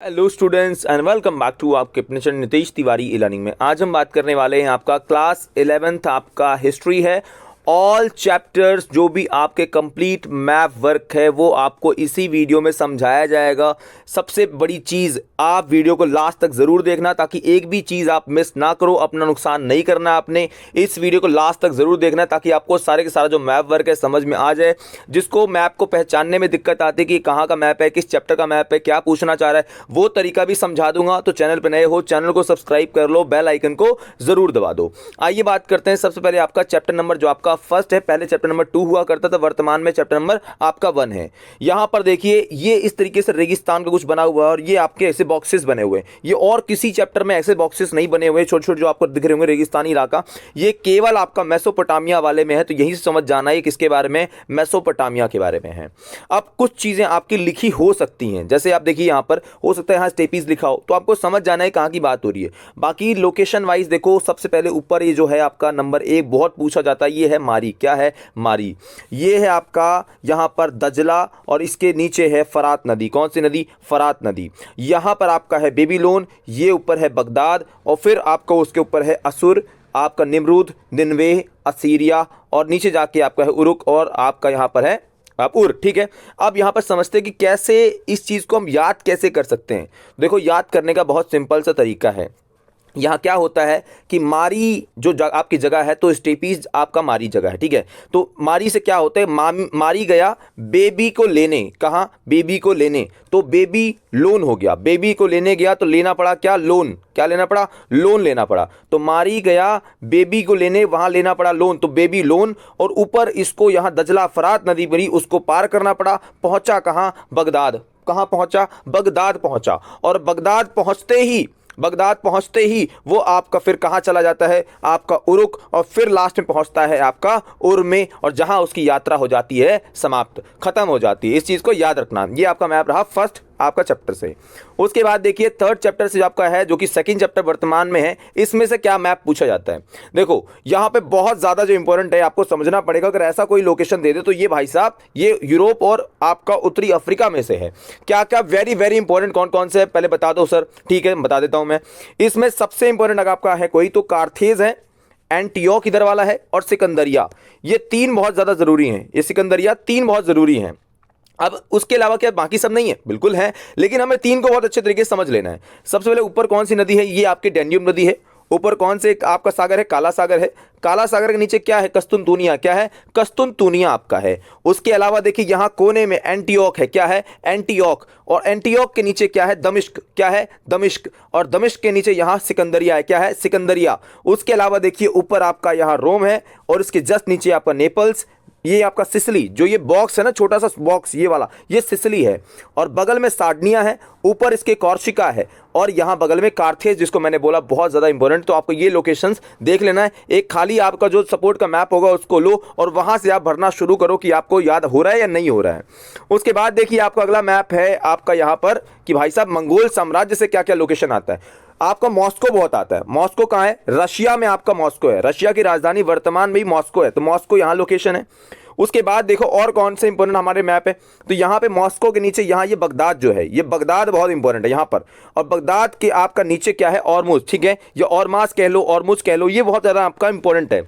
Hello students and welcome back to आपके अपने channel Nitesh Tiwari e learning में। आज हम बात करने वाले हैं आपका क्लास 11th आपका हिस्ट्री है। ऑल चैप्टर्स जो भी आपके कंप्लीट मैप वर्क है वो आपको इसी वीडियो में समझाया जाएगा। सबसे बड़ी चीज़, आप वीडियो को लास्ट तक ज़रूर देखना ताकि एक भी चीज़ आप मिस ना करो, अपना नुकसान नहीं करना आपने। इस वीडियो को लास्ट तक ज़रूर देखना ताकि आपको सारे के सारा जो मैप वर्क है समझ में आ जाए। जिसको मैप को पहचानने में दिक्कत आती है कि कहाँ का मैप है, किस चैप्टर का मैप है, क्या पूछना चाह रहा है, वो तरीका भी समझा दूंगा। तो चैनल पर नए हो, चैनल को सब्सक्राइब कर लो, बेल आइकन को ज़रूर दबा दो। आइए बात करते हैं सबसे पहले आपका चैप्टर नंबर जो आपका फर्स्ट है। पहले चैप्टर नंबर 2 हुआ करता था, वर्तमान में चैप्टर नंबर आपका 1 है। यहां पर देखिए ये इस तरीके से रेगिस्तान का कुछ बना हुआ है और ये आपके ऐसे बॉक्सेस बने हुए हैं। ये और किसी चैप्टर में ऐसे बॉक्सेस नहीं बने हुए छोटे छोटे जो आपको दिख रहे होंगे रेगिस्तानी इलाका। ये केवल आपका मेसोपोटामिया वाले में है, तो यही से समझ जाना है किसके बारे में, मेसोपोटामिया के बारे में है। अब कुछ चीजें आपकी लिखी हो सकती हैं, जैसे आप देखिए यहां पर हो सकता है यहाँ स्टेपीज लिखा हो, तो आपको समझ जाना है कहां की बात हो रही है। बाकी लोकेशन वाइज देखो, सबसे पहले ऊपर ये जो है आपका नंबर 1 बहुत पूछा जाता है, ये है मारी। क्या है? मारी। ये है आपका यहां पर दजला और इसके नीचे है फरात नदी। कौन सी नदी? फरात नदी। यहां पर आपका है बेबीलोन, ये ऊपर है बगदाद और फिर आपका उसके ऊपर है असुर, आपका निमरूद, निनवे, असीरिया और नीचे जाके आपका है उरुक और आपका यहां पर है आप उर। ठीक है, अब यहां पर समझते हैं कि कैसे इस चीज को हम याद कैसे कर सकते हैं। देखो, याद करने का बहुत सिंपल सा तरीका है। यहाँ क्या होता है कि मारी जो आपकी जगह है, तो स्टेपीज आपका मारी जगह है। ठीक है, तो मारी से क्या होता है, मारी गया बेबी को लेने। कहाँ? बेबी को लेने, तो बेबी लोन हो गया। बेबी को लेने गया तो लेना पड़ा क्या? लोन। क्या लेना पड़ा? लोन लेना पड़ा। तो मारी गया बेबी को लेने, वहां लेना पड़ा लोन, तो बेबी लोन। और ऊपर इसको यहाँ दजला फरात नदी बनी, उसको पार करना पड़ा। पहुंचा कहाँ? बगदाद। कहाँ पहुंचा? बगदाद पहुंचा। और बगदाद पहुंचते ही वो आपका फिर कहां चला जाता है? आपका उरुक, और फिर लास्ट में पहुंचता है आपका उर में, और जहां उसकी यात्रा हो जाती है समाप्त, खत्म हो जाती है। इस चीज को याद रखना। ये आपका मैप रहा फर्स्ट आपका चैप्टर से। उसके बाद देखिए थर्ड चैप्टर से जो आपका है, जो कि सेकंड चैप्टर वर्तमान में है, इसमें से क्या मैप पूछा जाता है। देखो यहां पे बहुत ज्यादा जो इंपॉर्टेंट है, आपको समझना पड़ेगा। अगर ऐसा कोई लोकेशन दे दे तो ये भाई साहब ये यूरोप और आपका उत्तरी अफ्रीका में से है। क्या क्या वेरी वेरी इंपॉर्टेंट कौन कौन से है पहले बता दो सर। ठीक है, बता देता हूं मैं। इसमें सबसे इंपॉर्टेंट अगर आपका है कोई, तो कार्थेज है, एंटियोक इधर वाला है, और सिकंदरिया। ये 3 बहुत ज्यादा जरूरी हैं। ये सिकंदरिया 3 बहुत जरूरी हैं। अब उसके अलावा क्या बाकी सब नहीं है? बिल्कुल है, लेकिन हमें 3 को बहुत अच्छे तरीके से समझ लेना है। सबसे पहले ऊपर कौन सी नदी है? ये आपकी डैन्यूब नदी है। ऊपर कौन से आपका सागर है? काला सागर है। काला सागर के नीचे क्या है? कस्तुनतुनिया। क्या है? कस्तुनतुनिया आपका है। उसके अलावा देखिए यहां कोने में एंटियोक है। क्या है? एंटियोक। और एंटियोक के नीचे क्या है? दमिश्क। क्या है? दमिश्क। और दमिश्क के नीचे यहां सिकंदरिया है। क्या है? सिकंदरिया। उसके अलावा देखिए ऊपर आपका यहां रोम है, और इसके जस्ट नीचे आपका नेपल्स। ये आपका सिसिली, जो ये बॉक्स है ना, छोटा सा बॉक्स ये वाला, ये सिसिली है। और बगल में सार्डिनिया है, ऊपर इसके कॉर्सिका है, और यहां बगल में कार्थेज, जिसको मैंने बोला बहुत ज्यादा इंपॉर्टेंट। तो आपको ये लोकेशंस देख लेना है। एक खाली आपका जो सपोर्ट का मैप होगा उसको लो और वहां से आप भरना शुरू करो कि आपको याद हो रहा है या नहीं हो रहा है। उसके बाद देखिए आपका अगला मैप है आपका यहां पर कि भाई साहब मंगोल साम्राज्य से क्या क्या लोकेशन आता है। आपका मॉस्को बहुत आता है। मॉस्को कहाँ है? रशिया में आपका मॉस्को है। रशिया की राजधानी वर्तमान में ही मॉस्को है, तो मॉस्को यहाँ लोकेशन है। उसके बाद देखो और कौन से इंपॉर्टेंट हमारे मैप है, तो यहाँ पे मॉस्को के नीचे यहाँ ये बगदाद जो है, ये बगदाद बहुत इंपॉर्टेंट है यहाँ पर। और बगदाद के आपका नीचे क्या है? ऑरमुज। ठीक है, ये ऑरमास कह लो, ऑरमुज कह लो, ये बहुत ज़्यादा आपका इंपॉर्टेंट है।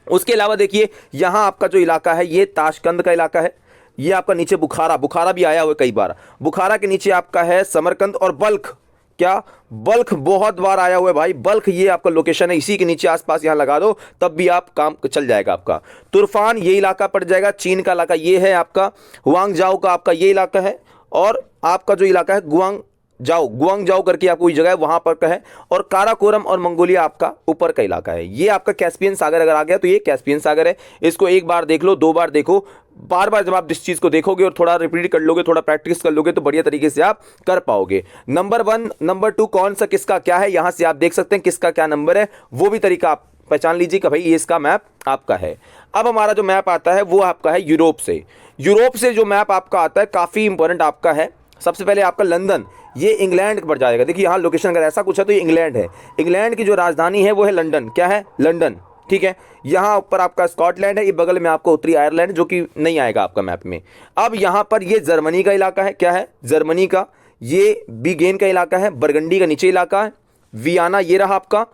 उसके अलावा देखिए यहाँ आपका जो इलाका है ये ताशकंद का इलाका है। ये आपका नीचे बुखारा, बुखारा भी आया हुआ है कई बार। बुखारा के नीचे आपका है समरकंद और बल्ख। क्या? बल्ख बहुत बार आया हुआ है भाई। बल्ख ये आपका लोकेशन है, इसी के नीचे आसपास यहां लगा दो तब भी आप काम चल जाएगा आपका। तुर्फान ये इलाका पड़ जाएगा, चीन का इलाका ये है आपका। हुआंगजाओ का आपका ये इलाका है, और आपका जो इलाका है गुआंगजाओ करके आपको कोई जगह है वहां पर का है। और काराकोरम और मंगोलिया आपका ऊपर का इलाका है। ये आपका कैस्पियन सागर अगर आ गया तो ये कैस्पियन सागर है। इसको एक बार देख लो, 2 बार देखो, बार बार जब आप इस चीज को देखोगे और थोड़ा रिपीट कर लोगे, थोड़ा प्रैक्टिस कर लोगे, तो बढ़िया तरीके से आप कर पाओगे। नंबर 1 नंबर 2 कौन सा किसका क्या है, यहां से आप देख सकते हैं किसका क्या नंबर है, वो भी तरीका आप पहचान लीजिए कि भाई ये इसका मैप आपका है। अब हमारा जो मैप आता है वो आपका है यूरोप से। यूरोप से जो मैप आपका आता है काफी इंपॉर्टेंट आपका है। सबसे पहले आपका लंदन, ये इंग्लैंड पर जाएगा। देखिए यहाँ लोकेशन अगर ऐसा कुछ है तो ये इंग्लैंड है। इंग्लैंड की जो राजधानी है वो है लंदन। क्या है? लंदन। ठीक है, यहाँ ऊपर आपका स्कॉटलैंड है, ये बगल में आपको उत्तरी आयरलैंड, जो कि नहीं आएगा आपका मैप में। अब यहाँ पर ये जर्मनी का इलाका है। क्या है? जर्मनी का। ये बीगेन का इलाका है, बरगंडी का नीचे इलाका है, वियाना ये रहा आपका,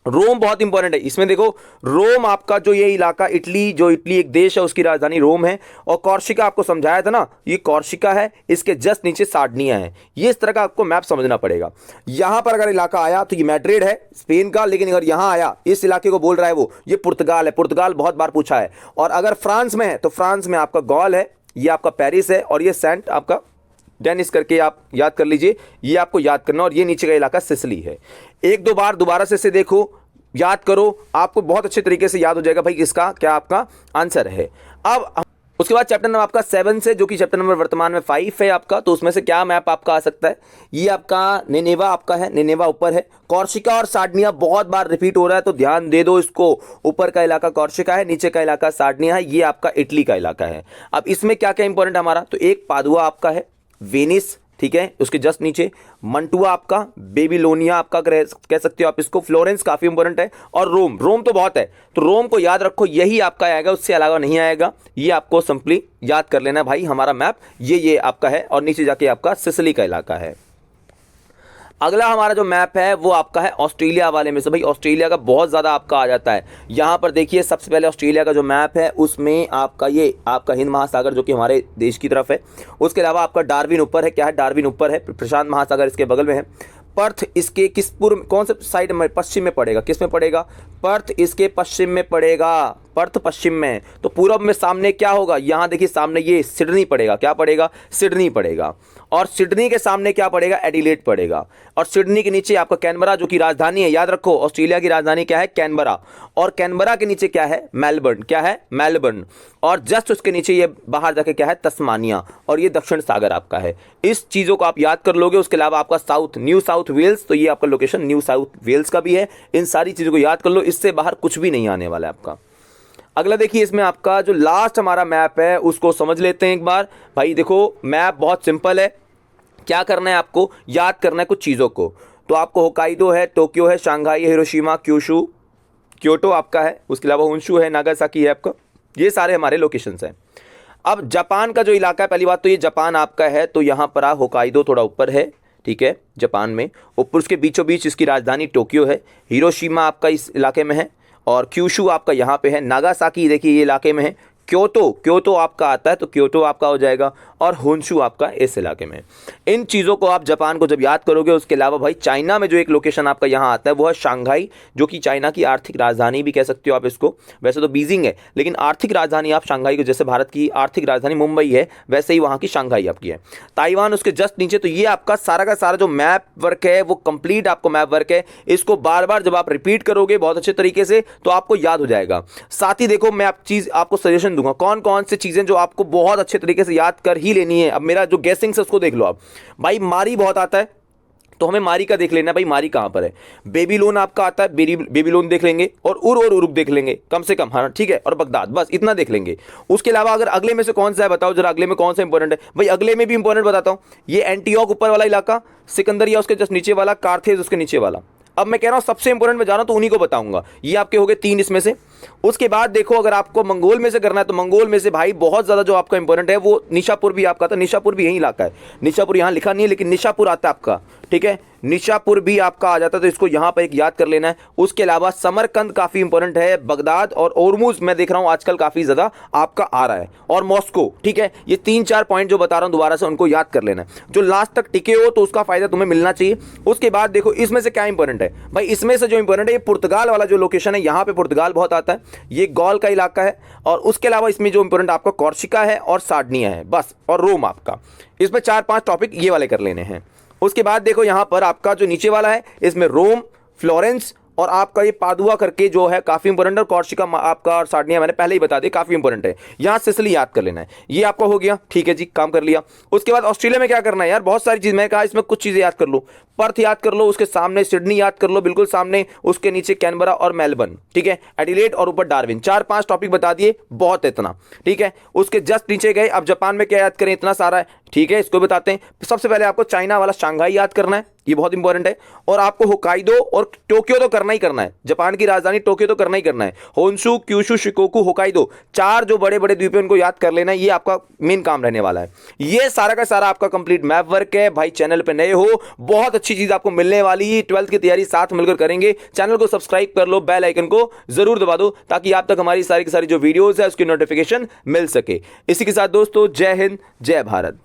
रोम बहुत इंपॉर्टेंट है इसमें देखो, रोम आपका जो ये इलाका इटली, जो इटली एक देश है उसकी राजधानी रोम है, और कॉर्सिका आपको समझाया था ना, ये कॉर्सिका है, इसके जस्ट नीचे सार्डिनिया है। ये इस तरह का आपको मैप समझना पड़ेगा। यहां पर अगर इलाका आया तो ये मैड्रिड है स्पेन का, लेकिन अगर यहां आया इस इलाके को बोल रहा है वो, ये पुर्तगाल है, पुर्तगाल बहुत बार पूछा है। और अगर फ्रांस में है तो फ्रांस में आपका गॉल है, ये आपका पेरिस है, और ये सेंट आपका डेनिस करके आप याद कर लीजिए, ये आपको याद करना। और ये नीचे का इलाका सिसिली है। एक दो बार दोबारा से देखो, याद करो, आपको बहुत अच्छे तरीके से याद हो जाएगा भाई इसका क्या आपका आंसर है। अब उसके बाद चैप्टर नंबर आपका 7 से, जो कि चैप्टर नंबर वर्तमान में 5 है आपका, तो उसमें से क्या मैप आपका आ सकता है, ये आपका निनेवा आपका है, निनेवा ऊपर है, कॉर्सिका और सार्डिनिया बहुत बार रिपीट हो रहा है तो ध्यान दे दो इसको। ऊपर का इलाका कॉर्सिका है, नीचे का इलाका सार्डिनिया है, ये आपका इटली का इलाका है। अब इसमें क्या क्या इंपॉर्टेंट हमारा, तो एक पादुआ आपका है, वेनिस, ठीक है, उसके जस्ट नीचे मंटुआ आपका, बेबीलोनिया आपका कह सकते हो आप इसको, फ्लोरेंस काफी इंपॉर्टेंट है, और रोम, रोम तो बहुत है, तो रोम को याद रखो, यही आपका आएगा, उससे अलावा नहीं आएगा। ये आपको सिंपली याद कर लेना भाई, हमारा मैप ये आपका है, और नीचे जाके आपका सिसिली का इलाका है। अगला हमारा जो मैप है वो आपका है ऑस्ट्रेलिया वाले में से। भाई ऑस्ट्रेलिया का बहुत ज़्यादा आपका आ जाता है। यहाँ पर देखिए सबसे पहले ऑस्ट्रेलिया का जो मैप है उसमें आपका ये आपका हिंद महासागर जो कि हमारे देश की तरफ है, उसके अलावा आपका डार्विन ऊपर है, क्या है, डार्विन ऊपर है, प्रशांत महासागर इसके बगल में है। पर्थ इसके किस पूर्व, कौन से साइड में, पश्चिम में पड़ेगा, किस में पड़ेगा, पर्थ इसके पश्चिम में पड़ेगा, पर्थ पश्चिम में। तो पूरब में सामने क्या होगा, यहाँ देखिए सामने ये सिडनी पड़ेगा, क्या पड़ेगा, सिडनी पड़ेगा, और सिडनी के सामने क्या पड़ेगा, एडिलेड पड़ेगा, और सिडनी के नीचे आपका कैनबरा जो कि राजधानी है, याद रखो ऑस्ट्रेलिया की राजधानी क्या है, कैनबरा, और कैनबरा के नीचे क्या है, मेलबर्न, क्या है, मेलबर्न, और जस्ट उसके नीचे ये बाहर जाके क्या है, तस्मानिया, और ये दक्षिण सागर आपका है। इस चीज़ों को आप याद कर लोगे। उसके अलावा आपका साउथ, न्यू साउथ वेल्स, तो ये आपका लोकेशन न्यू साउथ वेल्स का भी है। इन सारी चीज़ों को याद कर लो, इससे बाहर कुछ भी नहीं आने वाला है आपका। अगला देखिए, इसमें आपका जो लास्ट हमारा मैप है उसको समझ लेते हैं एक बार। भाई देखो मैप बहुत सिंपल है, क्या करना है आपको, याद करना है कुछ चीज़ों को। तो आपको होकाइडो है, टोक्यो है, शंघाई है, हिरोशिमा, क्यूशू, क्योटो आपका है, उसके अलावा होन्शु है, नागासाकी है आपका, ये सारे हमारे लोकेशंस हैं। अब जापान का जो इलाका है, पहली बात तो ये जापान आपका है, तो यहाँ पर होकाइडो थोड़ा ऊपर है, ठीक है, जापान में ऊपर, उसके बीचों बीच इसकी राजधानी टोक्यो है, हिरोशिमा आपका इस इलाके में है, और क्यूशू आपका यहाँ पे है, नागासाकी देखिए ये इलाके में है, क्योतो, क्योतो आपका आता है तो क्योतो आपका हो जाएगा, और होन्शु आपका इस इलाके में। इन चीज़ों को आप जापान को जब याद करोगे, उसके अलावा भाई चाइना में जो एक लोकेशन आपका यहाँ आता है वो है शंघाई, जो कि चाइना की आर्थिक राजधानी भी कह सकते हो आप इसको। वैसे तो बीजिंग है, लेकिन आर्थिक राजधानी आप शंघाई को, जैसे भारत की आर्थिक राजधानी मुंबई है वैसे ही वहाँ की शंघाई आपकी है। ताइवान उसके जस्ट नीचे। तो ये आपका सारा का सारा जो मैप वर्क है वो कंप्लीट आपको मैप वर्क है। इसको बार बार जब आप रिपीट करोगे बहुत अच्छे तरीके से तो आपको याद हो जाएगा। साथ ही देखो मैं आपको सजेशन दूंगा कौन कौन सी चीजें जो आपको बहुत अच्छे तरीके से याद कर ही लेनी है। अब मेरा जो गेसिंग्स है उसको देख लो आप। भाई मारी बहुत आता है तो हमें मारी का देख लेना है, भाई मारी कहां पर है। बेबीलोन आपका आता है, बेबीलोन देख लेंगे, और उरुक देख लेंगे कम से कम, हाँ ठीक है, और बगदाद, बस इतना देख लेंगे। उसके अलावा अगर अगले में से कौन सा है बताओ जरा, अगले में कौन सा इंपॉर्टेंट है। भाई अगले में भी इंपॉर्टेंट बताता हूं, ये एंटीओक ऊपर वाला इलाका, सिकंदरिया उसके जस्ट नीचे वाला, कार्थेज उसके नीचे वाला। अब मैं कह रहा हूं सबसे इंपॉर्टेंट में जा रहा हूं तो उन्हीं को बताऊंगा। ये आपके हो गए 3 इसमें से। उसके बाद देखो अगर आपको मंगोल में से करना है तो मंगोल में से भाई बहुत ज्यादा जो आपका इंपॉर्टेंट है वो निशापुर भी आपका था। निशापुर भी यही इलाका है, निशापुर यहां लिखा नहीं है लेकिन निशापुर आता है आपका, ठीक है, निशापुर भी आपका आ जाता है, तो इसको यहां पर एक याद कर लेना है। उसके अलावा समरकंद काफी इंपॉर्टेंट है, बगदाद और ओरमुज मैं देख रहा हूं आजकल काफी ज्यादा आपका आ रहा है, और मॉस्को, ठीक है। ये 3-4 पॉइंट जो बता रहा हूं दोबारा से उनको याद कर लेना है। जो लास्ट तक टिके हो तो उसका फायदा तुम्हें मिलना चाहिए। उसके बाद देखो इसमें से क्या इंपॉर्टेंट है भाई, इसमें से जो इंपॉर्टेंट है ये पुर्तगाल वाला जो लोकेशन है, यहां पे पुर्तगाल बहुत आता है, ये गॉल का इलाका है। और उसके अलावा इसमें जो इंपॉर्टेंट आपका कॉर्सिका है और सार्डिनिया है बस, और रोम आपका। इसमें 4-5 टॉपिक ये वाले कर लेने हैं। उसके बाद देखो यहां पर आपका जो नीचे वाला है इसमें रोम, फ्लोरेंस और आपका ये पादुआ करके जो है काफी इंपॉर्टेंट है, और कॉर्सिका आपका और सार्डिनिया मैंने पहले ही बता दिया काफी इंपॉर्टेंट है। यहां सिसिली याद कर लेना है। ये आपका हो गया, ठीक है जी, काम कर लिया। उसके बाद ऑस्ट्रेलिया में क्या करना है यार, बहुत सारी चीज मैंने कहा इसमें कुछ चीजें याद कर लो। पर्थ याद कर लो, उसके सामने सिडनी याद कर लो, बिल्कुल सामने उसके नीचे कैनबरा और मेलबर्न, ठीक है, एडिलेड और ऊपर डार्विन। 4-5 टॉपिक बता दिए, बहुत है इतना, ठीक है। उसके जस्ट नीचे गए, अब जापान में क्या याद करें, इतना सारा है, ठीक है, इसको बताते हैं। सबसे पहले आपको चाइना वाला शंघाई याद करना है, ये बहुत इंपॉर्टेंट है। और आपको होकाइडो और टोक्यो तो करना ही करना है, जापान की राजधानी टोक्यो तो करना ही करना है। होन्शु, क्यूशु, शिकोकू, होकाइडो, 4 जो बड़े बड़े द्वीप हैं उनको याद कर लेना, ये आपका मेन काम रहने वाला है। ये सारा का सारा आपका कंप्लीट मैप वर्क है भाई। चैनल पे नए हो, बहुत अच्छी चीज आपको मिलने वाली है। 12th की तैयारी साथ मिलकर करेंगे। चैनल को सब्सक्राइब कर लो, बेल आइकन को जरूर दबा दो ताकि आप तक हमारी सारी की सारी जो वीडियोस है उसकी नोटिफिकेशन मिल सके। इसी के साथ दोस्तों, जय हिंद, जय भारत।